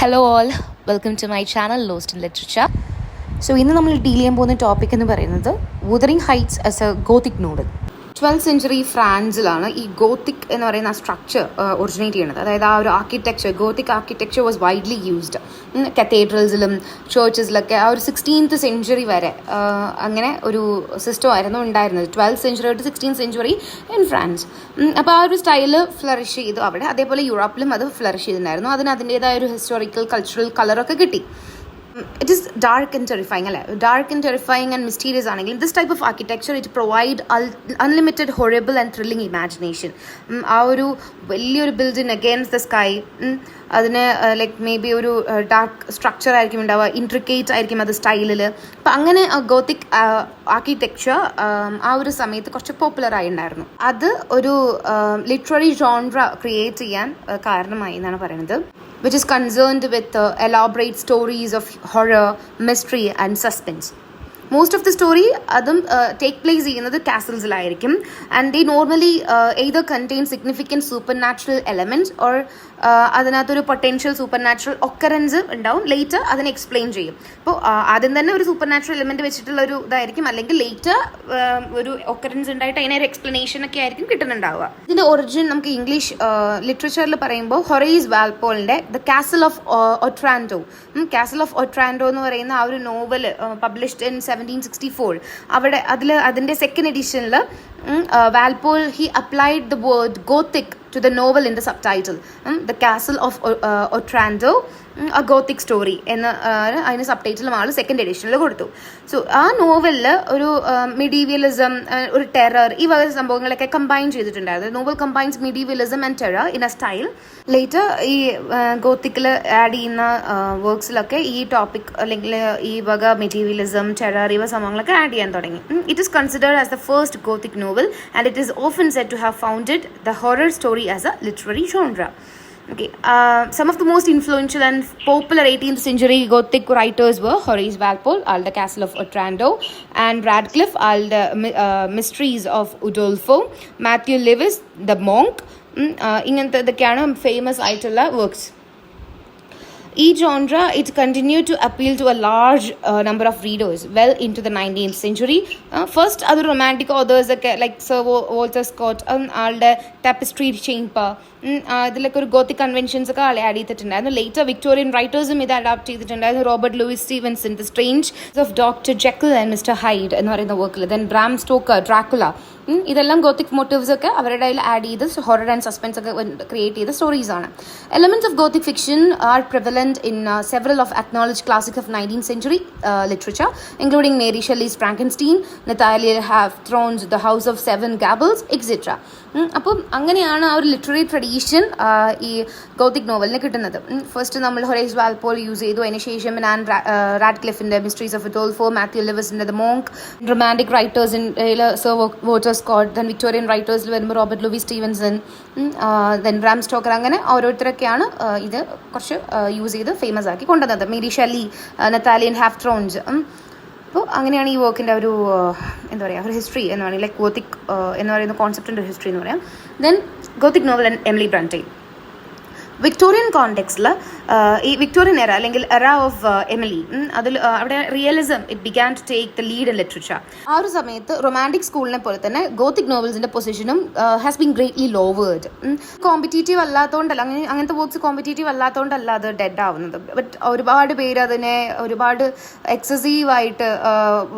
Hello all, welcome to my channel Lost in Literature. So ഇന്ന് നമ്മൾ deal ചെയ്യാൻ പോകുന്ന ടോപ്പിക് എന്ന് പറയുന്നത് Wuthering Heights as a Gothic novel. 12th century ഫ്രാൻസിലാണ് ഈ ഗോത്തിക് എന്ന് പറയുന്ന ആ സ്ട്രക്ചർ ഒറിജിനേറ്റ് ചെയ്യുന്നത്. അതായത് ആ ഒരു architecture, Gothic architecture was widely used കത്തീഡ്രൽസിലും ചേർച്ചസിലൊക്കെ. ആ ഒരു 16th സെഞ്ച്വറി വരെ അങ്ങനെ ഒരു സിസ്റ്റം ആയിരുന്നു ഉണ്ടായിരുന്നത്. 12th സെഞ്ച്വറി തൊട്ട് 16th സെഞ്ച്വറി ഇൻ ഫ്രാൻസ്. അപ്പോൾ ആ ഒരു സ്റ്റൈല് ഫ്ലറിഷ് ചെയ്തു അവിടെ. അതേപോലെ യൂറോപ്പിലും അത് ഫ്ലറിഷ് ചെയ്തിട്ടുണ്ടായിരുന്നു. അതിന് അതിൻ്റേതായ ഒരു ഹിസ്റ്റോറിക്കൽ കൾച്ചറൽ കളറൊക്കെ കിട്ടി. It is dark and terrifying, dark and terrifying and mysterious ആണെങ്കിൽ this type of architecture it provide unlimited horrible and thrilling imagination. ആ ഒരു വലിയൊരു ബിൽഡിംഗ് അഗെയിൻസ്റ്റ് ദ സ്കൈ, അതിന് ലൈക്ക് മേ ബി ഒരു ഡാർക്ക് സ്ട്രക്ചർ ആയിരിക്കും ഉണ്ടാവുക, ഇൻട്രിക്കേറ്റ് ആയിരിക്കും അത് സ്റ്റൈലിൽ. അപ്പം അങ്ങനെ ഗോത്തിക് ആർക്കിടെക്ചർ ആ ഒരു സമയത്ത് കുറച്ച് പോപ്പുലറായി ഉണ്ടായിരുന്നു. അത് ഒരു ലിറ്റററി ജോൺറ ക്രിയേറ്റ് ചെയ്യാൻ കാരണമായി എന്നാണ് പറയുന്നത്, which is concerned with elaborate stories of horror, mystery and suspense. Most of the story അതും take place ചെയ്യുന്നത് കാസിൽസിലായിരിക്കും. And they normally either contain significant supernatural elements or അതിനകത്തൊരു പൊട്ടൻഷ്യൽ സൂപ്പർ നാച്ചുറൽ ഒക്കറൻസ് ഉണ്ടാവും. Later അതിനെ explain ചെയ്യും. അപ്പോൾ ആദ്യം തന്നെ ഒരു സൂപ്പർ നാച്ചുറൽ എലമെന്റ് വെച്ചിട്ടുള്ള ഒരു ഇതായിരിക്കും, അല്ലെങ്കിൽ ലേറ്റർ ഒരു ഒക്കറൻസ് ഉണ്ടായിട്ട് അതിനൊരു എക്സ്പ്ലനേഷൻ ഒക്കെ ആയിരിക്കും കിട്ടുന്നുണ്ടാവുക. ഇതിന്റെ ഒറിജിൻ നമുക്ക് ഇംഗ്ലീഷ് ലിറ്ററേച്ചറിൽ പറയുമ്പോൾ ഹൊറേസ് വാൽപോളിന്റെ the castle of Otranto. Castle of Otranto എന്ന് പറയുന്ന ആ ഒരു നോവൽ പബ്ലിഷ്ഡ് ഇൻ 1764. അവിടെ അതിന്റെ സെക്കൻഡ് എഡിഷനിൽ Walpole he applied the word Gothic to the novel in the subtitle. The Castle of Otranto, a Gothic story എന്ന് അതിന് സബ് ടൈറ്റിലും ആൾ second എഡിഷനിൽ കൊടുത്തു. സോ ആ നോവലിൽ ഒരു മിഡീവിയലിസം, ഒരു ടെറർ, ഈ വക സംഭവങ്ങളൊക്കെ കമ്പൈൻ ചെയ്തിട്ടുണ്ടായിരുന്നു. Novel combines medievalism and terror in a style. Later ഈ ഗോത്തിക്കിൽ ആഡ് ചെയ്യുന്ന വർക്ക്സിലൊക്കെ ഈ ടോപ്പിക് അല്ലെങ്കിൽ ഈ വക മിഡീവിയലിസം, ടെറർ, ഇവ സംഭവങ്ങളൊക്കെ ആഡ് ചെയ്യാൻ തുടങ്ങി. It is considered as the first Gothic novel and it is often said to have founded the horror story as a literary genre. Okay, some of the most influential and popular 18th century Gothic writers were Horace Walpole, The Castle of Otranto, and Radcliffe, The Mysteries of Udolpho, Matthew Lewis, The Monk. ഇങ്ങനത്തെ ഇതൊക്കെയാണ് famous ആയിട്ടുള്ള works. ഈ genre it continued to appeal to a large number of readers well into the 19th century. First other romantic authors ഒക്കെ like Sir Walter Scott, ആളുടെ ടാപ്പസ്ട്രി chamber, ഇതിലൊക്കെ ഒരു Gothic conventions ഒക്കെ ആളെ ആഡ് ചെയ്തിട്ടുണ്ടായിരുന്നു. ലേറ്റർ വിക്ടോറിയൻ റൈറ്റേഴ്സും ഇത് adapt ചെയ്തിട്ടുണ്ടായിരുന്നു. Robert Louis Stevenson, the strange of doctor Jekyll and mister Hyde എന്ന് പറയുന്ന work. Then Bram Stoker, Dracula, ഇതെല്ലാം ഗോത്തിക് മോട്ടീവ്സ് ഒക്കെ അവരുടെ കയ്യിൽ ആഡ് ചെയ്ത് ഹൊറർ ആൻഡ് സസ്പെൻസ് ഒക്കെ ക്രിയേറ്റ് ചെയ്ത സ്റ്റോറീസ് ആണ്. Elements of Gothic fiction are prevalent in several of acknowledged classics of 19th century literature, including Mary Shelley's Frankenstein, Nathaniel Hawthorne's The House of Seven Gables, etc. അപ്പം അങ്ങനെയാണ് ആ ഒരു literary tradition ഈ Gothic നോവലിന് കിട്ടുന്നത്. First നമ്മൾ Horace Walpole use ചെയ്തു. അതിനുശേഷം റാഡ്ക്ലിഫിന്റെ മിസ്റ്ററീസ് ഓഫ് ഉഡോൾഫോ, മാത്യു ലിവിസിന്റെ ദ മോങ്ക്, റൊമാൻറ്റിക് റൈറ്റേഴ്സിൻ്റെ sir Walter Scott, then Victorian റൈറ്റേഴ്സിൽ വരുമ്പോൾ Robert Louis Stevenson, then Bram Stoker, അങ്ങനെ ഓരോരുത്തരൊക്കെയാണ് ഇത് കുറച്ച് യൂസ് ചെയ്ത് ഫേമസ് ആക്കി കൊണ്ടുവന്നത്. Mary Shelley, Nathaniel Hawthorne. അപ്പോൾ അങ്ങനെയാണ് ഈ വർക്കിൻ്റെ ഒരു എന്താ പറയുക, ഒരു ഹിസ്റ്ററി എന്ന് പറയുന്നത്, ലൈക്ക് ഗോത്തിക് എന്ന് പറയുന്ന കോൺസെപ്റ്റിൻ്റെ ഒരു ഹിസ്റ്ററി എന്ന് പറയാം. Then Gothic novel and Emily Bronte. Victorian കോണ്ടെക്സ്റ്റിൽ ഈ വിക്ടോറിയൻ എറ അല്ലെങ്കിൽ എറ ഓഫ് എമിലി, അതിൽ അവിടെ realism it began to take the lead in literature. ആ ഒരു സമയത്ത് റൊമാൻറ്റിക് സ്കൂളിനെ പോലെ തന്നെ ഗോത്തിക് നോവൽസിന്റെ പൊസിഷനും has been greatly lowered. Competitive അല്ലാത്തതുകൊണ്ടല്ല, അങ്ങനത്തെ വർക്ക്സ് കോമ്പറ്റീറ്റീവ് അല്ലാത്തതുകൊണ്ടല്ല അത് ഡെഡ് ആവുന്നത്. ബട്ട് ഒരുപാട് പേര് അതിനെ ഒരുപാട് എക്സസീവായിട്ട്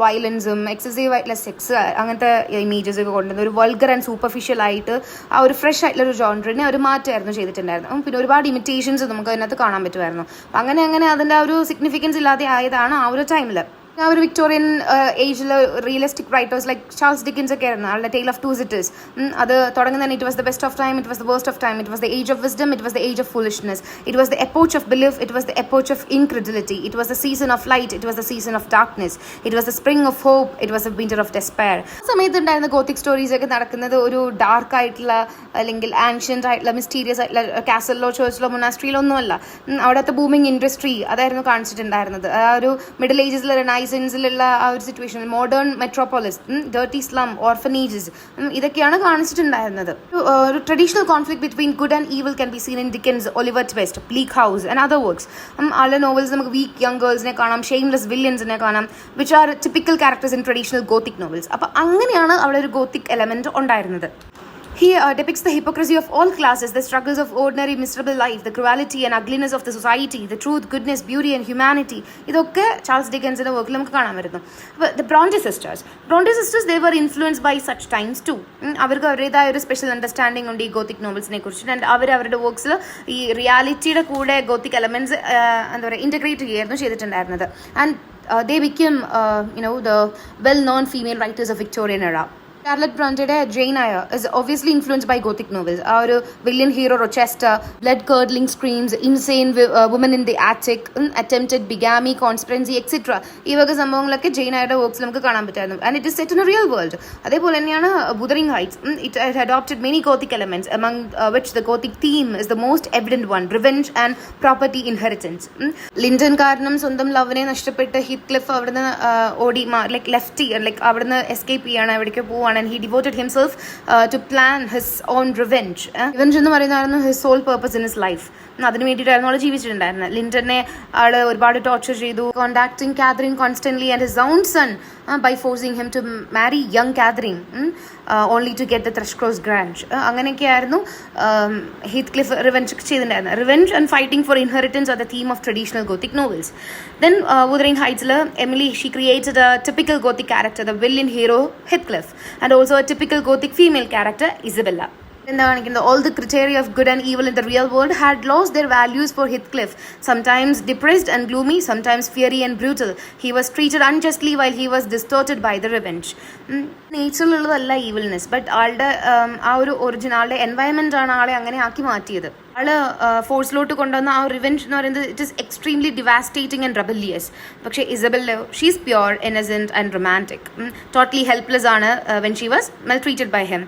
വയലൻസും എക്സസീവായിട്ടുള്ള സെക്സ് അങ്ങനത്തെ ഇമേജസ് ഒക്കെ കൊണ്ടുവന്ന് ഒരു വൾഗർ ആൻഡ് സൂപ്പർഫിഷ്യൽ ആയിട്ട് ആ ഒരു ഫ്രഷ് ആയിട്ടുള്ള ഒരു ജോൺറിനെ ഒരു മാറ്റമായിരുന്നു ചെയ്തിട്ടുണ്ടായിരുന്നു. പിന്നെ ഒരുപാട് ഇമിറ്റേഷൻസ് നമുക്ക് അതിനകത്ത് കാണാൻ പറ്റുമായിരുന്നു. അങ്ങനെ അതിൻ്റെ ആ ഒരു സിഗ്നിഫിക്കൻസ് ഇല്ലാതെ ആയതാണ് ആ ഒരു ടൈമിൽ. ആ ഒരു വിക്ടോറിയൻ ഏജിൽ realistic writers like Charles Dickens ഒക്കെ ആയിരുന്നു. ആളുടെ ടെയിൽ ഓഫ് ടു സിറ്റേഴ്സ് അത് തുടങ്ങുന്നതന്നെ it was the best of time, it was the worst of time, it was the age of wisdom, it was the age of foolishness, it was the epoch of belief, it was the epoch of incredulity, it was the season of light, it was the season of darkness, it was the spring of hope, it was the winter of despair. ആ സമയത്ത് ഉണ്ടായിരുന്ന Gothic stories ഒക്കെ നടക്കുന്നത് ഒരു dark ആയിട്ടുള്ള അല്ലെങ്കിൽ ancient ആയിട്ടുള്ള mysterious ആയിട്ടുള്ള കാസലിലോ ചേർച്ചിലോ മൊനാസ്ട്രിയിലോ ഒന്നുമല്ല. അവിടുത്തെ ബൂമിങ് ഇൻഡസ്ട്രി അതായിരുന്നു കാണിച്ചിട്ടുണ്ടായിരുന്നത്. ആ ഒരു മിഡിൽ ഏജസിലെ ലൈസൻസിലുള്ള ആ ഒരു situation, modern metropolis, dirty slum, orphanages, ഇതൊക്കെയാണ് കാണിച്ചിട്ടുണ്ടായിരുന്നത്. ഒരു traditional conflict between good and evil can be seen in Dickens, Oliver Twist, Bleak House and other works. ആളുടെ നോവൽസ് നമുക്ക് വീക്ക് യങ് ഗേൾസിനെ കാണാം, ഷെയിംലെസ് വില്യൻസിനെ കാണാം, which are typical characters in traditional gothic novels. അപ്പോൾ അങ്ങനെയാണ് അവിടെ ഒരു ഗോത്തിക് എലമെന്റ് ഉണ്ടായിരുന്നത്. He depicts the hypocrisy of all classes, the struggles of ordinary miserable life, the cruelty and ugliness of the society, the truth, goodness, beauty and humanity. ഇതൊക്കെ Charles ഡിക്കൻസിന്റെ വർക്കിൽ നമുക്ക് കാണാൻ പറ്റുന്നു. അപ്പോൾ the Brontë sisters, they were influenced by such times too. അവർക്ക് അവരുടേതായ ഒരു special understanding ഉണ്ട് ഈ ഗോത്തിക് നോവൽസിനെ കുറിച്ച്. ആൻഡ് അവരുടെ വർക്ക്സിൽ ഈ റിയാലിറ്റിയുടെ കൂടെ ഗോത്തിക് എലമെന്റ്സ് എന്താ പറയുക ഇൻറ്റഗ്രേറ്റ് ചെയ്യുകയായിരുന്നു ചെയ്തിട്ടുണ്ടായിരുന്നത്. And they became the well-known female writers of Victorian era. Calicut Bronte's Jane Eyre is obviously influenced by Gothic novels. Our villain hero Rochester, blood-curdling screams, insane woman in the attic, attempted bigamy, conspiracy, etc. ഈ വക സംഭവങ്ങളൊക്കെ ജെയിൻ ആയുടെ വർക്ക്സിൽ നമുക്ക് കാണാൻ പറ്റായിരുന്നു. And it is set in a real world. അതേപോലെ തന്നെയാണ് Wuthering Heights. It adopted many Gothic elements, among which the Gothic theme is the most evident one: revenge and property inheritance. Lyndon കാരണം സ്വന്തം ലവിനെ നഷ്ടപ്പെട്ട് ഹീത്ക്ലിഫ് അവിടുന്ന് ഓടി ലെഫ്റ്റ് അവിടുന്ന് escape ചെയ്യാണ്, എവിടേക്ക് പോവാണ്. And he devoted himself to plan his own revenge. Revenge എന്ന് പറയുന്നതായിരുന്നു his sole purpose in his life. അതിന് വേണ്ടിയിട്ടായിരുന്നു ആൾ ജീവിച്ചിട്ടുണ്ടായിരുന്നത്. ലിൻഡനെ ആള് ഒരുപാട് ടോർച്ചർ ചെയ്തു, contacting Catherine constantly and his own sun by forcing him to marry young Catherine, only to get the Thrushcross Grange. അങ്ങനെയൊക്കെയായിരുന്നു Heathcliff revenge ചെയ്തിട്ടുണ്ടായിരുന്നത്. Revenge and fighting for inheritance are the theme of traditional gothic novels. Then Wuthering Heights Emily, she created a typical Gothic character, the villain hero Heathcliff, and also a typical Gothic female character Isabella. All the criteria of good and evil in the real world had lost their values for Heathcliff. Sometimes depressed and gloomy, sometimes fiery and brutal. He was treated unjustly while he was distorted by the revenge. നേച്ചറിലുള്ളതല്ല evilness, but ആളുടെ ആ ഒരു ഒറിജിനാളുടെ environment ആണ് ആളെ അങ്ങനെ ആക്കി മാറ്റിയത്. ആള് ഫോഴ്സിലോട്ട് കൊണ്ടുവന്ന ആ റിവെഞ്ച് എന്ന് പറയുന്നത് it is extremely devastating and rebellious. പക്ഷേ Isabella, she is pure, innocent and romantic. Totally helpless ആണ് when she was maltreated by him.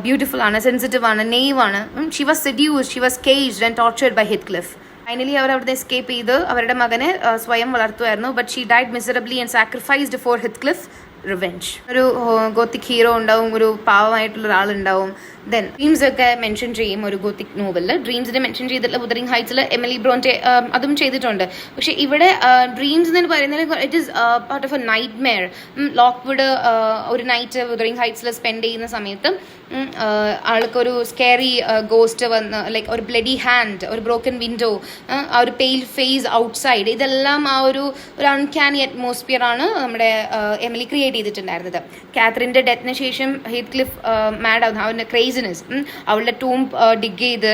Beautiful ആണ്, സെൻസിറ്റീവ് ആണ്, നെയ്വ് ആണ്. She was seduced, she was caged and tortured by Heathcliff. Finally അവർ അവിടുന്ന് escape ചെയ്ത് അവരുടെ മകനെ സ്വയം വളർത്തുമായിരുന്നു. But she died miserably and sacrificed for Heathcliff revenge. ഒരു ഗോത്തിക് ഹീറോ ഉണ്ടാവും, ഒരു പാവമായിട്ടുള്ള ഒരാളുണ്ടാവും. ദെൻ ഡ്രീംസ് ഒക്കെ മെൻഷൻ ചെയ്യും ഒരു ഗോത്തിക് നോവലിൽ. ഡ്രീംസിനെ മെൻഷൻ ചെയ്തിട്ടുള്ള Wuthering Heights എമിലി ബ്രോണ്ടെ അതും ചെയ്തിട്ടുണ്ട്. പക്ഷെ ഇവിടെ ഡ്രീംസ് എന്ന് പറയുന്നത് it is part of A night Meyer. Lockwood ഒരു നൈറ്റ് Wuthering Heights സ്പെൻഡ് ചെയ്യുന്ന സമയത്ത് ആൾക്കൊരു സ്കേറി ഗോസ്റ്റ് വന്ന് ഒരു ബ്ലഡി ഹാൻഡ്, ഒരു ബ്രോക്കൺ വിൻഡോ, ആ ഒരു പെയിൽ ഫേസ് ഔട്ട്സൈഡ്, ഇതെല്ലാം ആ ഒരു അൺക്യാനി അറ്റ്മോസ്ഫിയർ ആണ് നമ്മുടെ എമിലി ക്രിയേറ്റ് ചെയ്തിട്ടുണ്ടായിരുന്നത്. കാതറിൻ്റെ ഡെത്തിന് ശേഷം ഹീത്ക്ലിഫ് മാഡ് ആവുന്നു, അവൻ്റെ ക്രേസിനെസ്. അവളുടെ ടൂംബ് ഡിഗ് ചെയ്ത്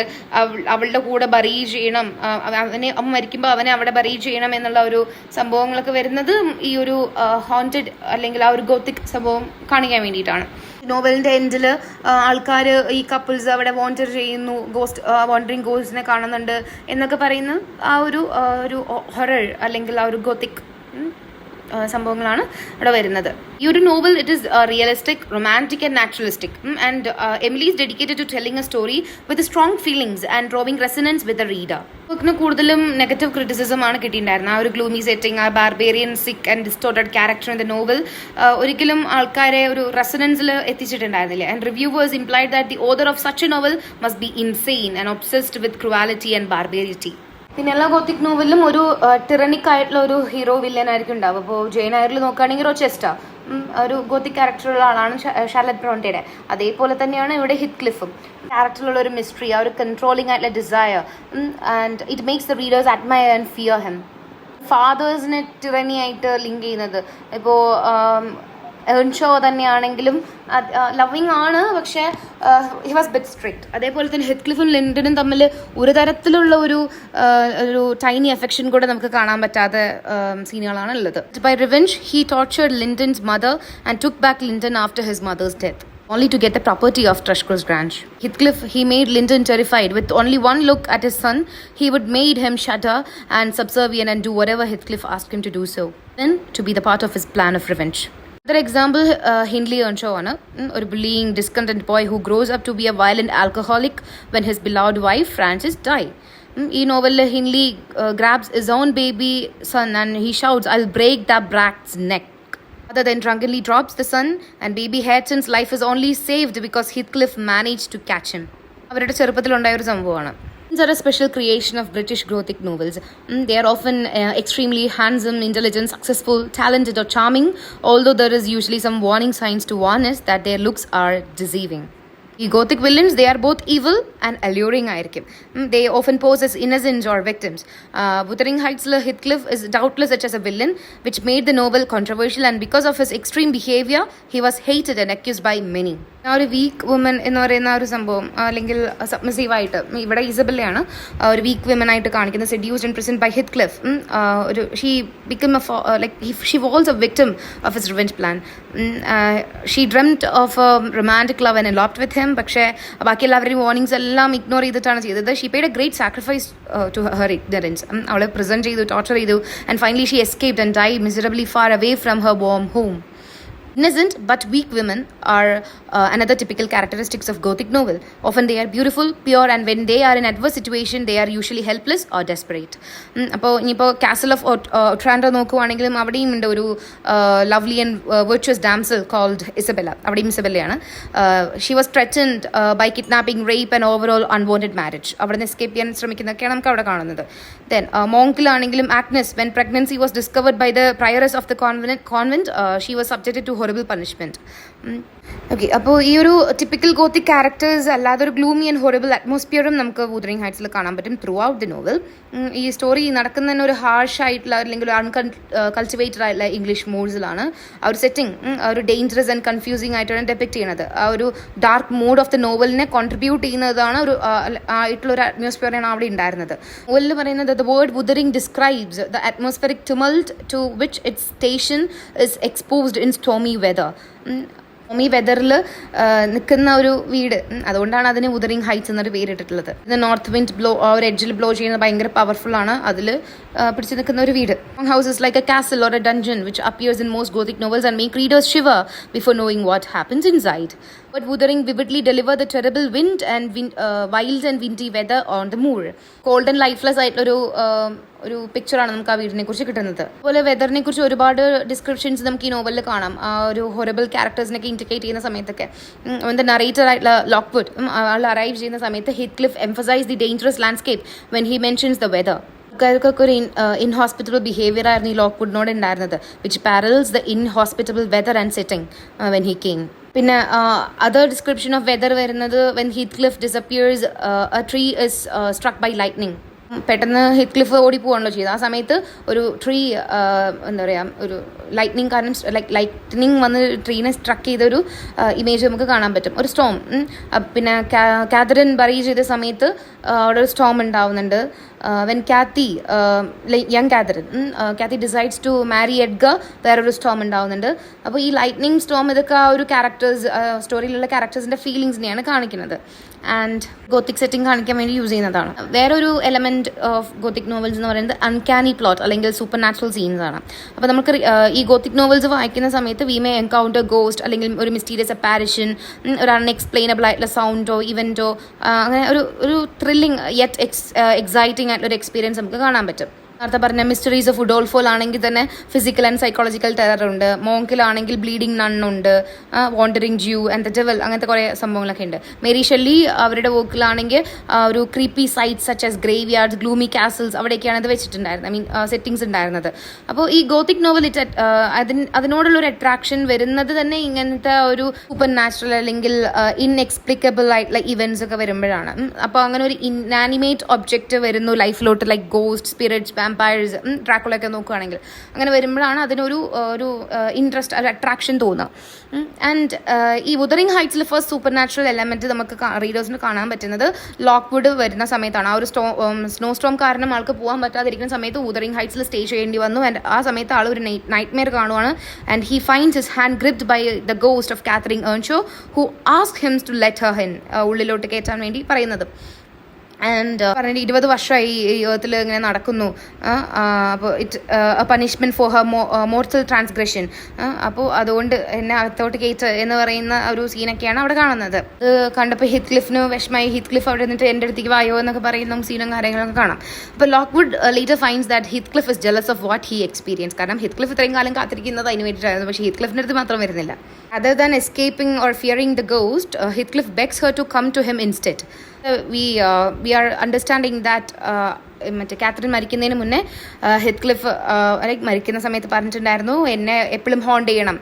അവളുടെ കൂടെ ബറി ചെയ്യണം, അവൻ മരിക്കുമ്പോൾ അവനെ അവിടെ ബറി ചെയ്യണം എന്നുള്ള ഒരു സംഭവങ്ങളൊക്കെ വരുന്നത് ഈ ഒരു ഹോണ്ടഡ് അല്ലെങ്കിൽ ആ ഒരു ഗോത്തിക് സംഭവം കാണിക്കാൻ വേണ്ടിയിട്ടാണ്. നോവലിൻ്റെ എൻഡിൽ ആൾക്കാർ ഈ കപ്പിൾസ് അവിടെ വോണ്ടർ ചെയ്യുന്നു, വോണ്ടറിങ് ഗോസ്റ്റിനെ കാണുന്നുണ്ട് എന്നൊക്കെ പറയുന്ന ആ ഒരു ഹൊറർ അല്ലെങ്കിൽ ആ ഒരു ഗോത്തിക് സംഭവങ്ങളാണ് അവിടെ വരുന്നത്. ഈ ഒരു novel it is realistic, romantic and naturalistic. And Emily is dedicated to telling a story with strong feelings and drawing resonance with the reader. ബുക്കിന് കൂടുതലും നെഗറ്റീവ് ക്രിറ്റിസിസം ആണ് കിട്ടിയിട്ടുണ്ടായിരുന്നത്. ആ ഒരു ഗ്ലൂമി സെറ്റിംഗ്, ആ barbarian sick and distorted character in the novel ഒരിക്കലും ആൾക്കാരെ ഒരു റെസനൻസിൽ എത്തിച്ചിട്ടുണ്ടായിരുന്നില്ല. And reviewers implied that the author of such a novel must be insane and obsessed with cruelty and ബാർബേരിറ്റി. പിന്നെ എല്ലാ ഗോത്തിക് നോവലിലും ഒരു ടിറനിക് ആയിട്ടുള്ള ഒരു ഹീറോ വില്ലൻ ആയിരിക്കും ഉണ്ടാവും. അപ്പോൾ ജെയിൻ എയറിൽ നോക്കുകയാണെങ്കിൽ റോച്ചെസ്റ്റർ ഒരു ഗോത്തിക് ക്യാരക്ടറുള്ള ആളാണ് ഷാർലറ്റ് ബ്രോണ്ടെയുടെ. അതേപോലെ തന്നെയാണ് ഇവിടെ ഹിത്ക്ലിഫും. ക്യാരക്ടറിലുള്ള ഒരു മിസ്റ്ററി, ആ ഒരു കൺട്രോളിംഗ് ആയിട്ടുള്ള desire, and it makes the readers admire and fear him. ഫാദേഴ്സിനെ ടിറനി ആയിട്ട് ലിങ്ക് ചെയ്യുന്നത് ഇപ്പോൾ ഏൺഷോ തന്നെയാണെങ്കിലും ലവിങ് ആണ്, പക്ഷേ ഹി വാസ് ബിറ്റ് സ്ട്രിക്റ്റ്. അതേപോലെ തന്നെ ഹിത്ക്ലിഫും ലിൻഡനും തമ്മിൽ ഒരു തരത്തിലുള്ള ഒരു ടൈനി അഫെക്ഷൻ കൂടെ നമുക്ക് കാണാൻ പറ്റാത്ത സീനുകളാണ് ഉള്ളത്. By revenge he tortured Linton's mother and took back Linton after his mother's death, only to get the property of Thrushcross Grange. Heathcliff, he made Linden terrified. With only one look at his son, he would made him shudder and subservient and do whatever Heathcliff asked him to do so. Then, to be the part of his plan of revenge. Another example, Hindley Earnshaw ആണ് ഒരു bullying, discontent boy who grows up to be a violent alcoholic when his beloved wife Frances die. ഈ നോവലിൽ ഹിൻലി grabs his own baby son and he shouts, "I'll break that brat's neck." Other than drunkenly drops the son, and baby Hareton's life is only saved because Heathcliff managed to catch him. അവരുടെ ചെറുപ്പത്തിലുണ്ടായ ഒരു സംഭവമാണ്. These are a special creation of British Gothic novels. They are often extremely handsome, intelligent, successful, talented or charming, although there is usually some warning signs to warn us that their looks are deceiving. The Gothic villains, they are both evil and alluring ആയിരിക്കും. They often pose as innocent or victims. Wuthering Heights Heathcliff is doubtless such as a villain, which made the novel controversial, and because of his extreme behavior, he was hated and accused by many. ആ ഒരു week woman എന്ന് പറയുന്ന ഒരു സംഭവം, അല്ലെങ്കിൽ സബ്മിസീവായിട്ട്, ഇവിടെ ഇസബെല്ലയാണ് ഒരു week women ആയിട്ട് കാണിക്കുന്നത്, seduced and present by Heathcliff. ഒരു she become she was a victim of his revenge plan. She dreamed of a romantic love and eloped with him. പക്ഷേ ബാക്കി എല്ലാവരുടെയും വാർണിംഗ്സ് എല്ലാം ഇഗ്നോർ ചെയ്തിട്ടാണ് ചെയ്തത്. She paid a great sacrifice to her ignorance. അവളെ present ചെയ്തു, torture ചെയ്തു, and finally she escaped and died miserably far away from her warm home. Innocent but weak women are another typical characteristics of Gothic novel. Often they are beautiful, pure, and when they are in adverse situation, they are usually helpless or desperate. അപ്പോൾ ഇനിയിപ്പോൾ castle of ഒട്രാൻഡോ നോക്കുവാണെങ്കിലും അവിടെയും ഉണ്ട് ഒരു lovely and virtuous damsel called Isabella. അവിടെയും ഇസബെല്ലയാണ്. She was threatened by kidnapping, rape and overall unwanted marriage. അവിടെ നിന്ന് escape ചെയ്യാൻ ശ്രമിക്കുന്നതൊക്കെയാണ് നമുക്ക് അവിടെ കാണുന്നത്. ദെൻ മോങ്കിലാണെങ്കിലും Agnes, when pregnancy was discovered by the prioress of the convent, she was subjected to horrible punishment. Okay, അപ്പോൾ ഈ ഒരു ടിപ്പിക്കൽ ഗോത്തിക് ക്യാരക്ടേഴ്സ് അല്ലാതെ ഒരു ഗ്ലൂമി ആൻഡ് ഹൊറിബിൾ അറ്റ്മോസ്ഫിയറും നമുക്ക് വുതറിംഗ് ഹൈറ്റ്സിൽ കാണാൻ പറ്റും ത്രൂ ഔട്ട് ദി നോവൽ. ഈ സ്റ്റോറി നടക്കുന്നതന്നെ ഒരു ഹാർഷ് ആയിട്ടുള്ള അല്ലെങ്കിൽ കൾട്ടിവേറ്റഡ് ആയിട്ടുള്ള ഇംഗ്ലീഷ് മൂഡ്സിലാണ്. ആ ഒരു സെറ്റിംഗ് ഒരു ഡേഞ്ചറസ് ആൻഡ് കൺഫ്യൂസിങ് ആയിട്ടാണ് ഡെപിക്ട് ചെയ്യുന്നത്. ആ ഒരു ഡാർക്ക് മൂഡ് ഓഫ് ദി നോവലിനെ കോൺട്രിബ്യൂട്ട് ചെയ്യുന്നതാണ് ഒരു ആയിട്ടുള്ള ഒരു അറ്റ്മോസ്ഫിയറാണ് അവിടെ ഉണ്ടായിരുന്നത്. നോവലിൽ പറയുന്നത് the word wuthering describes the atmospheric tumult to which its station is exposed in stormy weather. ഈ വെതറിൽ നിൽക്കുന്ന ഒരു വീട്, അതുകൊണ്ടാണ് അതിന് വുതറിംഗ് ഹൈറ്റ്സ് എന്നൊരു പേരിട്ടിട്ടുള്ളത്. ഇത് നോർത്ത് വിൻഡ് ബ്ലോ, ഒരു എഡ്ജിൽ ബ്ലോ ചെയ്യുന്നത് ഭയങ്കര പവർഫുൾ ആണ്. അതിൽ പിടിച്ചു നിൽക്കുന്ന ഒരു വീട്. House is like A castle or A ഡഞ്ചൻ which appears in most Gothic novels and make readers shiver before knowing what happens inside. But Wuthering vividly deliver the terrible wind and wild and windy weather on the moor. Cold and lifeless ആയിട്ടുള്ളൊരു ഒരു പിക്ചറാണ് നമുക്ക് ആ വീടിനെ കുറിച്ച് കിട്ടുന്നത്. അതുപോലെ വെതറിനെ കുറിച്ച് ഒരുപാട് ഡിസ്ക്രിപ്ഷൻസ് നമുക്ക് ഈ നോവലിൽ കാണാം. ആ ഒരു ഹൊറബിൾ ക്യാരക്ടേഴ്സിനൊക്കെ ഇൻഡിക്കേറ്റ് ചെയ്യുന്ന സമയത്തൊക്കെ. നറേറ്റർ ആയിട്ടുള്ള ലോക്ക്വുഡ് ആൾ അറൈവ് ചെയ്യുന്ന സമയത്ത് Heathcliff emphasise the dangerous landscape when he mentions the weather. ആൾക്കാർക്കൊക്കെ ഒരു ഇൻഹോസ്പിറ്റബിൾ ബിഹേവിയർ ആയിരുന്നു ഈ ലോക്ക്വുഡിനോട് ഉണ്ടായിരുന്നത്, which parallels the inhospitable weather and setting when he came. പിന്നെ അതർ ഡിസ്ക്രിപ്ഷൻ ഓഫ് വെതർ വരുന്നത് when Heathcliff disappears a tree is struck by lightning. പെട്ടെന്ന് Heathcliff ഓടിപ്പോവാണല്ലോ ചെയ്തത്. ആ സമയത്ത് ഒരു ട്രീ എന്താ പറയുക, ഒരു ലൈറ്റ്നിങ് കാരണം ലൈറ്റ്നിങ് വന്ന് ട്രീനെ സ്ട്രക്ക് ചെയ്തൊരു ഇമേജ് നമുക്ക് കാണാൻ പറ്റും. ഒരു സ്റ്റോം. പിന്നെ കാതറിൻ ബറി ചെയ്ത സമയത്ത് അവിടെ ഒരു സ്റ്റോം ഉണ്ടാവുന്നുണ്ട്. When Cathy young Cathy decides to marry Edgar, വേറൊരു സ്റ്റോം ഉണ്ടാവുന്നുണ്ട്. അപ്പോൾ ഈ ലൈറ്റ്നിങ് സ്റ്റോം ഇതൊക്കെ ആ ഒരു ക്യാരക്ടേഴ്സ്, സ്റ്റോറിയിലുള്ള ക്യാരക്ടേഴ്സിൻ്റെ ഫീലിങ്സിനെയാണ് കാണിക്കുന്നത്. ആൻഡ് ഗോത്തിക് സെറ്റിംഗ് കാണിക്കാൻ വേണ്ടി യൂസ് ചെയ്യുന്നതാണ്. വേറൊരു എലമെൻറ്റ് ഓഫ് ഗോത്തിക് നോവൽസ് എന്ന് പറയുന്നത് അൺകാനി പ്ലോട്ട് അല്ലെങ്കിൽ സൂപ്പർ നാച്ചുറൽ സീൻസ് ആണ്. അപ്പോൾ നമുക്ക് ഈ ഗോത്തിക് നോവൽസ് വായിക്കുന്ന സമയത്ത് വി മേ എൻകൗണ്ടർ ഗോസ്റ്റ് അല്ലെങ്കിൽ ഒരു മിസ്റ്റീരിയസ് അപ്പാരിഷൻ, ഒരു അൺഎക്സ്പ്ലെയിനബിൾ ആയിട്ടുള്ള സൗണ്ടോ ഇവൻറ്റോ, അങ്ങനെ ഒരു ത്രില്ലിംഗ് യെറ്റ് എക്സൈറ്റിംഗ് ആയിട്ടുള്ള ഒരു എക്സ്പീരിയൻസ് നമുക്ക് കാണാൻ പറ്റും. നേരത്തെ പറഞ്ഞ മിസ്റ്ററീസ് ഓഫ് ഉഡോൾഫോൾ ആണെങ്കിൽ തന്നെ ഫിസിക്കൽ ആൻഡ് സൈക്കോളജിക്കൽ ടെറർ ഉണ്ട്. മോങ്കിലാണെങ്കിൽ ബ്ലീഡിങ് നൺ ഉണ്ട്, wandering Jew and the devil, അങ്ങനത്തെ കുറേ സംഭവങ്ങളൊക്കെ ഉണ്ട്. മേരി ഷെല്ലി അവരുടെ വർക്കിലാണെങ്കിൽ ഒരു creepy sites such as graveyards, gloomy castles, അവിടെയൊക്കെയാണ് ഇത് വെച്ചിട്ടുണ്ടായിരുന്നത്. ഐ മീൻ സെറ്റിങ്സ് ഉണ്ടായിരുന്നത്. അപ്പോൾ ഈ ഗോത്തിക് നോവൽ അതിനോടുള്ളൊരു അട്രാക്ഷൻ വരുന്നത് തന്നെ ഇങ്ങനത്തെ ഒരു സൂപ്പർ നാച്ചുറൽ അല്ലെങ്കിൽ ഇൻഎക്സ്പ്ലിക്കബിൾ ആയിട്ടുള്ള ഇവൻറ്റ്സ് ഒക്കെ വരുമ്പോഴാണ്. അപ്പോൾ അങ്ങനെ ഒരു ഇനാനിമേറ്റ് ഒബ്ജക്റ്റ് വരുന്നു ലൈഫിലോട്ട്, ലൈക്ക് ഗോസ്റ്റ്, സ്പിരിറ്റ്സ്, വാമ്പയർസ്, ഡ്രാക്കുളയൊക്കെ നോക്കുകയാണെങ്കിൽ അങ്ങനെ വരുമ്പോഴാണ് അതിനൊരു ഇൻട്രസ്റ്റ്, ഒരു അട്രാക്ഷൻ തോന്നുക. ആൻഡ് ഈ വുതറിംഗ് ഹൈറ്റ്സിൽ ഫസ്റ്റ് സൂപ്പർ നാച്ചുറൽ എലമെൻറ്റ് നമുക്ക് റീഡേഴ്സിന് കാണാൻ പറ്റുന്നത് ലോക്ക്വുഡ് വരുന്ന സമയത്താണ്. ആ ഒരു സ്നോ സ്റ്റോം കാരണം ആൾക്ക് പോകാൻ പറ്റാതിരിക്കുന്ന സമയത്ത് വുതറിംഗ് ഹൈറ്റ്സിൽ സ്റ്റേ ചെയ്യേണ്ടി വന്നു. ആൻഡ് ആ സമയത്ത് ആൾ ഒരു നൈറ്റ് മെയർ കാണുവാണ്. And he finds his hand gripped by the ghost of Catherine Earnshaw, who ask him to let her in, ഉള്ളിലോട്ട് കയറ്റാൻ വേണ്ടി പറയുന്നത്. ആൻഡ് പറഞ്ഞിട്ട് 20 വർഷമായി ഈ ഏർത്തിൽ ഇങ്ങനെ നടക്കുന്നു. അപ്പോൾ punishment for her mortal transgression. അപ്പോൾ അതുകൊണ്ട് എന്നെ അകത്തോട്ട് കയറ്റ് എന്ന് പറയുന്ന ഒരു സീനൊക്കെയാണ് അവിടെ കാണുന്നത്. അത് കണ്ടപ്പോൾ ഹിത്ക്ലിഫിന് വിഷമായി. ഹിത്ക്ലിഫ് അവിടെ നിന്നിട്ട് എൻ്റെ അടുത്തേക്ക് വായോ എന്നൊക്കെ പറയുന്ന സീനും കാര്യങ്ങളൊക്കെ കാണാം. അപ്പോൾ Lockwood later finds that Heathcliff is jealous of what he experience. കാരണം ഹിത്ക്ലിഫ് ഇത്രയും കാലം കാത്തിരിക്കുന്നത് അതിന് വേണ്ടിയിട്ടായിരുന്നു. പക്ഷേ ഹിത്ക്ലിഫിൻ്റെ അടുത്ത് മാത്രം വരുന്നില്ല. Other than escaping or fearing the ghost, Heathcliff begs her to come to him instead. We are understanding that മറ്റേ കാത്തറിൻ മരിക്കുന്നതിന് മുന്നേ ഹിത്ക്ലിഫ് ലൈക്ക് മരിക്കുന്ന സമയത്ത് പറഞ്ഞിട്ടുണ്ടായിരുന്നു എന്നെ എപ്പോഴും ഹോണ്ട് ചെയ്യണം.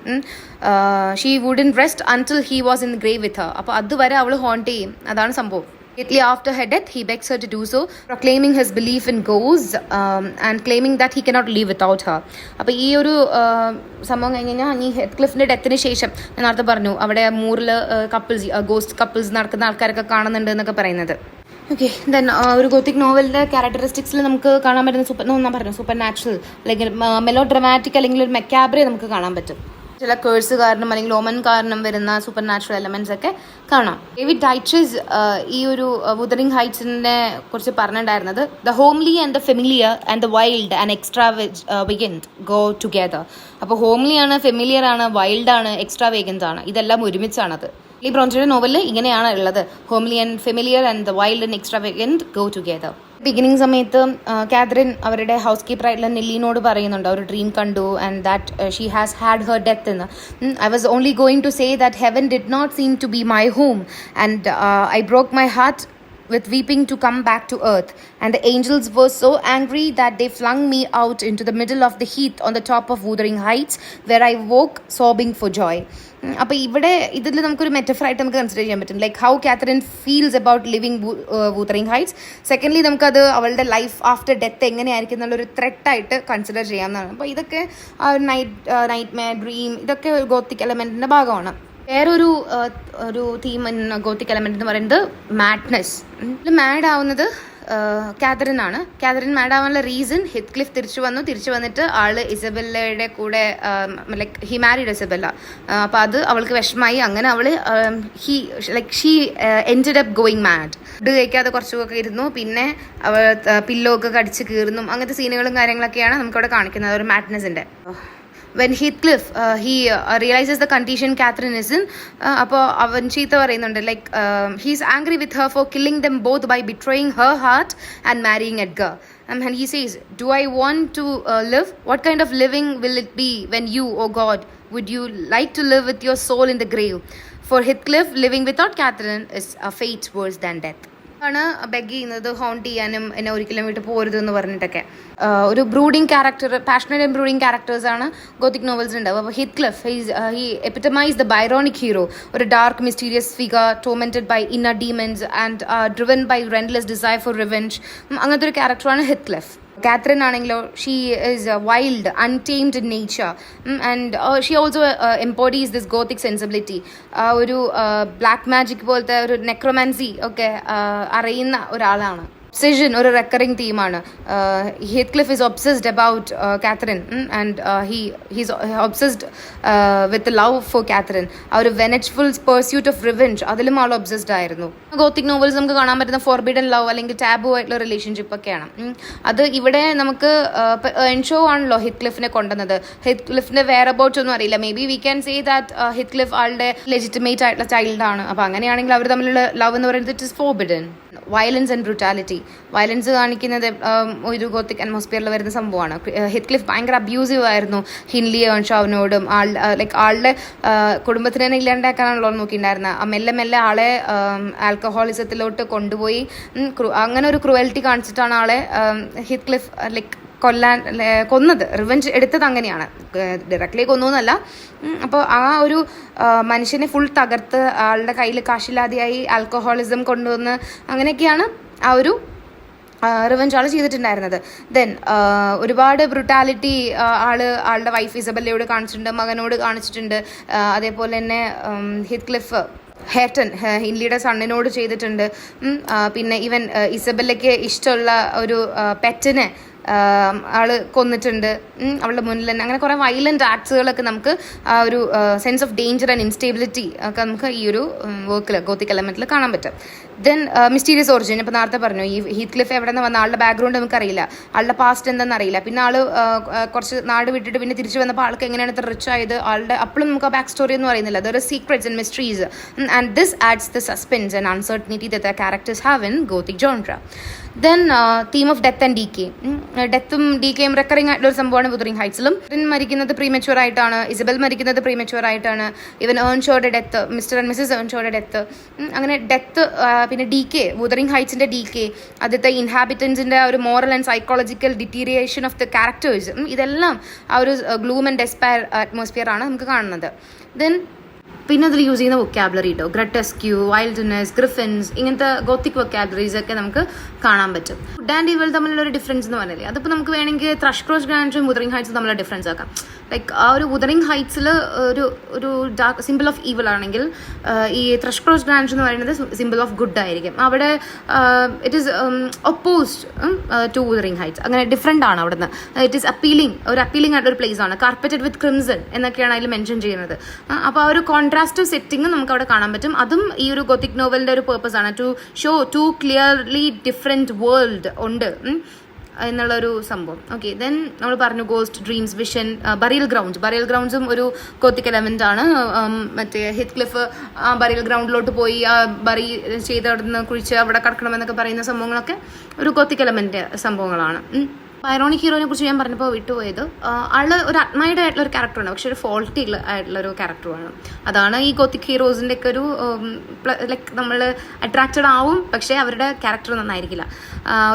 She wouldn't rest until he was in grave with her. അപ്പോൾ അതുവരെ അവൾ ഹോണ്ട് ചെയ്യും. അതാണ് സംഭവം. Immediately after her death, he begs her to do so, proclaiming his belief in ghosts and claiming that he cannot live without her. അപ്പോൾ ഈ ഒരു സംഭവം കഴിഞ്ഞ് കഴിഞ്ഞാൽ ഈ ഹെത്ക്ലിഫിൻ്റെ ഡെത്തിന് ശേഷം ഞാൻ നേരത്തെ പറഞ്ഞു അവിടെ മൂറിൽ കപ്പിൾസ് ഗോസ്റ്റ് കപ്പിൾസ് നടക്കുന്ന ആൾക്കാരൊക്കെ കാണുന്നുണ്ട് എന്നൊക്കെ പറയുന്നത്. ഓക്കെ, ദെൻ ഒരു ഗോത്തിക് നോവലിൻ്റെ ക്യാരക്ടറിസ്റ്റിക്സിൽ നമുക്ക് കാണാൻ പറ്റുന്ന സൂപ്പർ നാച്ചുറൽ അല്ലെങ്കിൽ മെലോ ഡ്രമാറ്റിക് അല്ലെങ്കിൽ ഒരു മെക്കാബ്രെ നമുക്ക് കാണാൻ പറ്റും. ചില കേഴ്സ് കാരണം അല്ലെങ്കിൽ ഓമൻ കാരണം വരുന്ന സൂപ്പർ നാച്ചുറൽ എലമെന്റ്സ് ഒക്കെ കാണാം. ഡേവിഡ് ഡൈറ്റ്രിസ് ഈ ഒരു വുതറിംഗ് ഹൈറ്റ്സിനെ കുറിച്ച് പറഞ്ഞിട്ടുണ്ടായിരുന്നത് the homely and the familiar and the wild and extravagant go together. അപ്പോൾ ഹോംലി ആണ്, ഫെമിലിയർ ആണ്, വൈൽഡ് ആണ്, എക്സ്ട്രാ വേഗന്റ് ആണ്. ഇതെല്ലാം ഒരുമിച്ചാണത്. ഈ ബ്രോൺറ്റയുടെ നോവലിൽ ഇങ്ങനെയാണ് ഉള്ളത്. Homely and familiar and the wild and extravagant go together. Beginning സമയത്ത് കാതറിൻ അവരുടെ ഹൗസ് കീപ്പറായിട്ടുള്ള നെല്ലിനോട് പറയുന്നുണ്ട് ഒരു ഡ്രീം കണ്ടു and that she has had her death എന്ന്. I was only going to say that heaven did not seem to be my home and I broke my heart with weeping to come back to earth, and the angels were so angry that they flung me out into the middle of the heath on the top of Wuthering Heights, where I woke sobbing for joy. അപ്പോൾ ഇവിടെ ഇതിൽ നമുക്കൊരു മെറ്റഫറായിട്ട് നമുക്ക് consider ചെയ്യാൻ പറ്റും, like how Catherine feels about living Wuthering Heights. Secondly നമുക്കത് അവളുടെ life after death എങ്ങനെയായിരിക്കും എന്നുള്ളൊരു ത്രെട്ടായിട്ട് കൺസിഡർ ചെയ്യാവുന്നതാണ്. അപ്പോൾ ഇതൊക്കെ നൈറ്റ് മെയർ ഡ്രീം ഇതൊക്കെ ഗോത്തിക് എലമെൻറ്റിൻ്റെ ഭാഗമാണ്. വേറൊരു തീം ഗോത്തിക് എലമെന്റ് എന്ന് പറയുന്നത് മാഡ്നെസ്. മാഡ് ആവുന്നത് കാതറിൻ ആണ്. കാതറിൻ മാഡ് ആവാനുള്ള റീസൺ ഹിത്ക്ലിഫ് തിരിച്ചു വന്നിട്ട് ആള് ഇസബെല്ലയുടെ കൂടെ ലൈക്ക് ഹി മാരിഡ് ഇസബെല്ല. അപ്പോൾ അത് അവൾക്ക് വിഷമായി. അങ്ങനെ അവള് she ended up going mad. Food കഴിക്കാതെ കുറച്ചൊക്കെ ഇരുന്നു. പിന്നെ അവൾ പില്ലോ ഒക്കെ കടിച്ച് കീറുന്നു. അങ്ങനത്തെ സീനുകളും കാര്യങ്ങളൊക്കെയാണ് നമുക്കവിടെ കാണിക്കുന്നത് ഒരു മാഡ്നെസിന്റെ. When Heathcliff he realizes the condition Catherine is in, അപ്പോൾ അവൻ ചീത്ത പറയുന്നുണ്ട്, like he's angry with her for killing them both by betraying her heart and marrying Edgar. And he says, do I want to live? What kind of living will it be when you, oh God, would you like to live with your soul in the grave? For Heathcliff, living without Catherine is a fate worse than death. ആണ് beg ചെയ്യുന്നത് haunt ചെയ്യാനും എന്നെ ഒരിക്കലും വിട്ട് പോരുതെന്ന് പറഞ്ഞിട്ടൊക്കെ. ഒരു brooding character, passionate and brooding ക്യാരക്ടേഴ്സാണ് ഗോത്തിക് നോവൽസ് ഉണ്ടാവും. അപ്പോൾ Heathcliff he epitomise the Byronic hero, ഒരു dark mysterious figure tormented by inner demons and driven by relentless desire for revenge. അങ്ങനത്തെ ഒരു ക്യാരക്ടറാണ് ഹിത്ക്ലിഫ്. കാത്തറിൻ ആണെങ്കിലോ she is wild, untamed in nature and she also embodies this gothic sensibility. ഒരു black magic പോലത്തെ ഒരു നെക്രോമാൻസി ഒക്കെ അറിയുന്ന ഒരാളാണ്. ഒബ്സെഷൻ ഒരു recurring തീമാണ്. Heathcliff is obsessed about Catherine and he's obsessed with the love for Catherine. ആ ഒരു വെനച്ച്ഫുൾ പെർസ്യൂട്ട് ഓഫ് റിവെഞ്ച് അതിലും ആൾ ഒബ്സസ്ഡ് ആയിരുന്നു. ഗോത്തിക് നോവൽസ് നമുക്ക് കാണാൻ പറ്റുന്ന ഫോർബിഡൻ ലവ് അല്ലെങ്കിൽ ടാബു ആയിട്ടുള്ള റിലേഷൻഷിപ്പ് ഒക്കെയാണ്. അത് ഇവിടെ നമുക്ക് എൻഷോ ആണല്ലോ ഹിത്ക്ലിഫിനെ കൊണ്ടുവന്നത്. ഹിത്ക്ലിഫിന്റെ വേറെ അബൌട്ട്സ് ഒന്നും അറിയില്ല. Maybe we can say that Heathcliff ആളുടെ ലെജിറ്റിമേറ്റ് ആയിട്ടുള്ള ചൈൽഡാണ്. അപ്പോൾ അങ്ങനെയാണെങ്കിൽ അവർ തമ്മിലുള്ള ലവ് എന്ന് പറയുന്നത് it is forbidden. Violence and brutality, violence കാണിക്കുന്നത് ഒരു ഗോത്തിക് അറ്റ്മോസ്ഫിയറിൽ വരുന്ന സംഭവമാണ്. ഹിത്ക്ലിഫ് ഭയങ്കര അബ്യൂസീവ് ആയിരുന്നു ഹിൻലി ഏൺഷാവിനോടും. ആളുടെ കുടുംബത്തിന് തന്നെ ഇല്ലാണ്ടാക്കാനാണല്ലോ നോക്കിയിട്ടുണ്ടായിരുന്നത്. മെല്ലെ മെല്ലെ ആളെ ആൽക്കഹോളിസത്തിലോട്ട് കൊണ്ടുപോയി അങ്ങനെ ഒരു ക്രൂവൽറ്റി കാണിച്ചിട്ടാണ് ആളെ ഹിത്ക്ലിഫ് കൊന്നത്. റിവെഞ്ച് എടുത്തത് അങ്ങനെയാണ്, ഡയറക്റ്റ്ലി കൊന്നൊന്നുമല്ല. അപ്പോൾ ആ ഒരു മനുഷ്യനെ ഫുൾ തകർത്ത് ആളുടെ കയ്യിൽ കാശില്ലാതെയായി ആൽക്കഹോളിസം കൊണ്ടുവന്ന് അങ്ങനെയൊക്കെയാണ് ആ ഒരു റിവെഞ്ച് ആൾ ചെയ്തിട്ടുണ്ടായിരുന്നത്. ദെൻ ഒരുപാട് ബ്രൂട്ടാലിറ്റി ആളുടെ വൈഫ് ഇസബെല്ലയോട് കാണിച്ചിട്ടുണ്ട്, മകനോട് കാണിച്ചിട്ടുണ്ട്. അതേപോലെ തന്നെ ഹിത്ക്ലിഫ് ഹേറ്റൺ ഹിൻലിയുടെ സണ്ണിനോട് ചെയ്തിട്ടുണ്ട്. പിന്നെ ഈവൻ ഇസബെല്ലയ്ക്ക് ഇഷ്ടമുള്ള ഒരു പെറ്റിനെ ആള് കൊന്നിട്ടുണ്ട്, അവളുടെ മുന്നിൽ തന്നെ, അങ്ങനെ കുറേ വയലൻ്റ് ആക്ട്സുകളൊക്കെ നമുക്ക് ആ ഒരു സെൻസ് ഓഫ് ഡേഞ്ചർ ആൻഡ് ഇൻസ്റ്റേബിലിറ്റി ഒക്കെ നമുക്ക് ഈ ഒരു വർക്കിൽ ഗോത്തിക് എലമെൻറ്റിൽ കാണാൻ പറ്റും. ദെൻ മിസ്റ്റീരിയസ് ഒറിജിൻ, ഇപ്പോൾ നേരത്തെ പറഞ്ഞു ഈ ഹീത്ത്ക്ലിഫ് എവിടെ നിന്ന് വന്ന ആളുടെ ബാക്ക്ഗ്രൗണ്ട് നമുക്കറിയില്ല, ആളുടെ പാസ്റ്റ് എന്താണെന്ന് അറിയില്ല. പിന്നെ ആൾ കുറച്ച് നാട് വിട്ടിട്ട് പിന്നെ തിരിച്ചു വന്നപ്പോൾ ആൾക്ക് എങ്ങനെയാണ് ഇത്ര റിച്ച് ആയത്, ആളുടെ അപ്പോഴും നമുക്ക് ആ ബാക്ക് സ്റ്റോറി ഒന്നും അറിയുന്നില്ല. There are secrets and mysteries and this adds the suspense and uncertainty that the characters have in gothic genre. Then theme of death and decay, ഡെത്തും ഡീക്കെയും റെക്കറിങ് ആയിട്ടുള്ള ഒരു സംഭവമാണ് വുതറിംഗ് ഹൈറ്റ്സിലും. മരിക്കുന്നത് പ്രീമച്യൂർ ആയിട്ടാണ്, ഇസബൽ മരിക്കുന്നത് പ്രീമച്യൂർ ആയിട്ടാണ്, ഈവൻ ഏൺഷോയുടെ ഡെത്ത്, മിസ്റ്റർ ആൻഡ് മിസ്സസ് ഏൺഷോയുടെ ഡെത്ത്, അങ്ങനെ ഡെത്ത്, പിന്നെ ഡീക്കെ, വുതറിംഗ് ഹൈറ്റ്സിൻ്റെ ഡീക്കെ, ആദ്യത്തെ ഇൻഹാബിറ്റൻസിൻ്റെ ഒരു moral and psychological deterioration of the characters, ഇതെല്ലാം ആ ഒരു ഗ്ലൂം ആൻഡ് ഡെസ്പയർ അറ്റ്മോസ്ഫിയർ ആണ് നമുക്ക് കാണുന്നത്. ദെൻ പിന്നെ അതിൽ യൂസ് ചെയ്യുന്ന വൊക്കാബുലറി കേട്ടോ, ഗ്രട്ടസ്ക്യൂ, വൈൽഡ്നെസ്, ഗ്രിഫിൻസ്, ഇങ്ങനത്തെ ഗോത്തിക് വൊക്കാബുലറീസ് ഒക്കെ നമുക്ക് കാണാൻ പറ്റും. ഗുഡ് ആൻഡ് ഈവിൾ തമ്മിലുള്ള ഒരു ഡിഫറൻസ് എന്ന് പറഞ്ഞില്ലേ, അതിപ്പോൾ നമുക്ക് വേണമെങ്കിൽ ത്രഷ് ക്രോസ് ഗ്രാൻഡും വുതറിംഗ് ഹൈറ്റ്സും തമ്മിലുള്ള ഡിഫറൻസ് ആക്കാം. ലൈക്ക് ആ ഒരു വുതറിംഗ് ഹൈറ്റ്സിൽ ഒരു ഡാർക്ക് സിമ്പിൾ ഓഫ് ഈവിൾ ആണെങ്കിൽ ഈ ത്രഷ് ക്രോസ് ഗ്രാൻഡ്സ് എന്ന് പറയുന്നത് സിമ്പിൾ ഓഫ് ഗുഡ് ആയിരിക്കും. അവിടെ it is opposed to Wuthering Heights, അങ്ങനെ ഡിഫറെൻ്റ് ആണ് അവിടുന്ന്. ഇറ്റ് ഈസ് അപ്പീലിംഗ് ആയിട്ടൊരു പ്ലേസ് ആണ്, കാർപ്പറ്റഡ് വിത്ത് ക്രിംസൺ എന്നൊക്കെയാണ് അതിൽ മെൻഷൻ ചെയ്യുന്നത്. അപ്പോൾ ആ ഒരു കോൺട്രാസ്റ്റ് സെറ്റിംഗ് നമുക്ക് അവിടെ കാണാൻ പറ്റും. അതും ഈ ഒരു ഗോത്തിക് നോവലിൻ്റെ ഒരു പേർപ്പസ് ആണ്, to show to clearly different world ഉണ്ട് എന്നുള്ളൊരു സംഭവം. ഓക്കെ, ദെൻ നമ്മൾ പറഞ്ഞു ഗോസ്റ്റ്, ഡ്രീംസ്, വിഷൻ, ബറിയൽ ഗ്രൗണ്ട്സും ഒരു ഗോത്തിക് എലമെൻ്റ് ആണ്. മറ്റേ ഹീത്ത്ക്ലിഫ് ബറിയൽ ഗ്രൗണ്ടിലോട്ട് പോയി ആ ബറി ചെയ്തവിടുന്ന് കുഴിച്ച് അവിടെ കിടക്കണമെന്നൊക്കെ പറയുന്ന സംഭവങ്ങളൊക്കെ ഒരു ഗോത്തിക് എലമെൻ്റ് സംഭവങ്ങളാണ്. ബൈറോണിക് ഹീറോനെ കുറിച്ച് ഞാൻ പറഞ്ഞപ്പോൾ വിട്ടുപോയത്, ആള് ഒരു അഡ്മയർഡ് ആയിട്ടുള്ള ഒരു ക്യാരക്ടറാണ്, പക്ഷെ ഒരു ഫോൾട്ടി ആയിട്ടുള്ളൊരു ക്യാരക്ടറുമാണ്. അതാണ് ഈ ഗോത്തിക് ഹീറോസിൻ്റെ ഒക്കെ ഒരു ലൈക്ക് നമ്മൾ അട്രാക്റ്റഡ് ആവും, പക്ഷേ അവരുടെ ക്യാരക്ടർ നന്നായിരിക്കില്ല.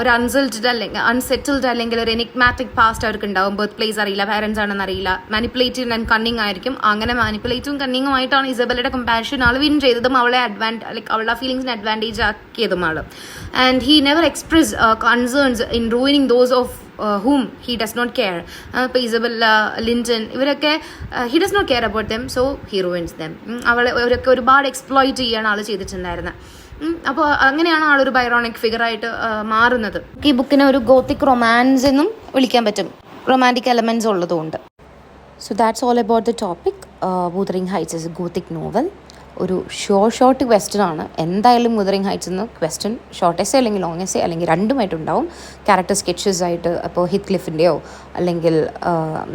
ഒരു അൺസെറ്റിൽഡ് അല്ലെങ്കിൽ ഒരു എനിഗ്മാറ്റിക് പാസ്റ്റ് അവർക്ക് ഉണ്ടാവും, ബർത്ത് പ്ലേസ് അറിയില്ല, പാരൻസ് ആണെന്ന് അറിയില്ല, മാനിപ്പുലേറ്റീവ് ആൻഡ് കണ്ണിങ് ആയിരിക്കും. അങ്ങനെ മാനിപ്പുലേറ്റീവും കണ്ണിങ്ങുമായിട്ടാണ് ഇസബലയുടെ കമ്പാഷൻ ആൾ വിൻ ചെയ്തതും അവളെ ലൈക്ക് അവളുടെ ഫീലിംഗ്സിന് അഡ്വാൻറ്റേജ് ആക്കിയതും ആൾ. And he never express concerns in ruining those of whom he does not care. ഇപ്പോൾ ഇസബല്ല, ലിൻറ്റൺ, ഇവരൊക്കെ he does not care about them, so he ruins them. അവരൊക്കെ ഒരുപാട് എക്സ്പ്ലോയിറ്റ് ചെയ്യാണ് ആൾ ചെയ്തിട്ടുണ്ടായിരുന്നത്. അപ്പോൾ അങ്ങനെയാണ് ആളൊരു ബൈറോണിക് ഫിഗറായിട്ട് മാറുന്നത്. ഈ ബുക്കിനെ ഒരു ഗോത്തിക് റൊമാൻസ് എന്നും വിളിക്കാൻ പറ്റും, റൊമാൻറ്റിക് എലമെൻറ്റ്സ് ഉള്ളതുകൊണ്ട്. So that's all about the topic. Wuthering Heights is a Gothic novel. ഒരു ഷോർട്ട് ക്വസ്റ്റ്യൻ ആണ് എന്തായാലും വുതറിംഗ് ഹൈറ്റ്സ് എന്ന് ക്വസ്റ്റ്യൻ, ഷോർട്ട് എസ്സേ അല്ലെങ്കിൽ ലോങ് എസ്സേ അല്ലെങ്കിൽ രണ്ടുമായിട്ടുണ്ടാവും. ക്യാരക്ടർ സ്കെച്ചസ് ആയിട്ട്, അപ്പോൾ ഹീത്ത്ക്ലിഫിൻ്റെയോ അല്ലെങ്കിൽ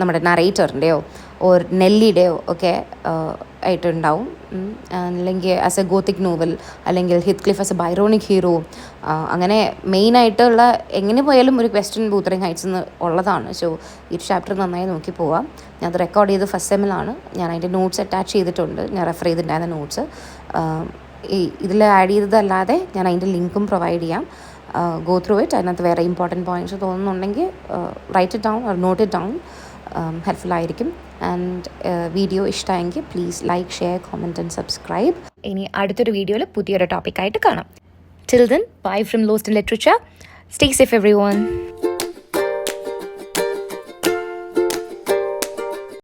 നമ്മുടെ നറേറ്ററിൻ്റെയോ ഓർ നെല്ലിയുടെയോ ഒക്കെ ആയിട്ടുണ്ടാവും. അല്ലെങ്കിൽ ആസ് എ ഗോത്തിക് നോവൽ, അല്ലെങ്കിൽ ഹീത്ത്ക്ലിഫ് ആസ് എ ബൈറോണിക് ഹീറോ, അങ്ങനെ മെയിനായിട്ടുള്ള എങ്ങനെ പോയാലും ഒരു ക്വസ്റ്റ്യൻ വുതറിംഗ് ഹൈറ്റ്സ് എന്ന് ഉള്ളതാണ്. സോ ഈ ചാപ്റ്റർ നന്നായി നോക്കി പോവാം. ഞാൻ അത് റെക്കോർഡ് ചെയ്ത് ഫസ്റ്റ് സെമ്മിലാണ്. ഞാൻ അതിൻ്റെ നോട്ട്സ് അറ്റാച്ച് ചെയ്തിട്ടുണ്ട്, ഞാൻ റെഫർ ചെയ്തിട്ടുണ്ടായിരുന്ന നോട്ട്സ്. ഇതിൽ ആഡ് ചെയ്തതല്ലാതെ ഞാൻ അതിൻ്റെ ലിങ്കും പ്രൊവൈഡ് ചെയ്യാം. Go through it. അതിനകത്ത് വേറെ ഇമ്പോർട്ടൻറ്റ് പോയിൻറ്റ്സ് തോന്നുന്നുണ്ടെങ്കിൽ write it down or note it down. Helpful ആയിരിക്കും. ആൻഡ് വീഡിയോ ഇഷ്ടമായെങ്കിൽ please like, share, comment and subscribe. ഇനി അടുത്തൊരു വീഡിയോയിൽ പുതിയൊരു ടോപ്പിക്കായിട്ട് കാണാം. Till then, bye from Lost in Literature. Stay safe everyone.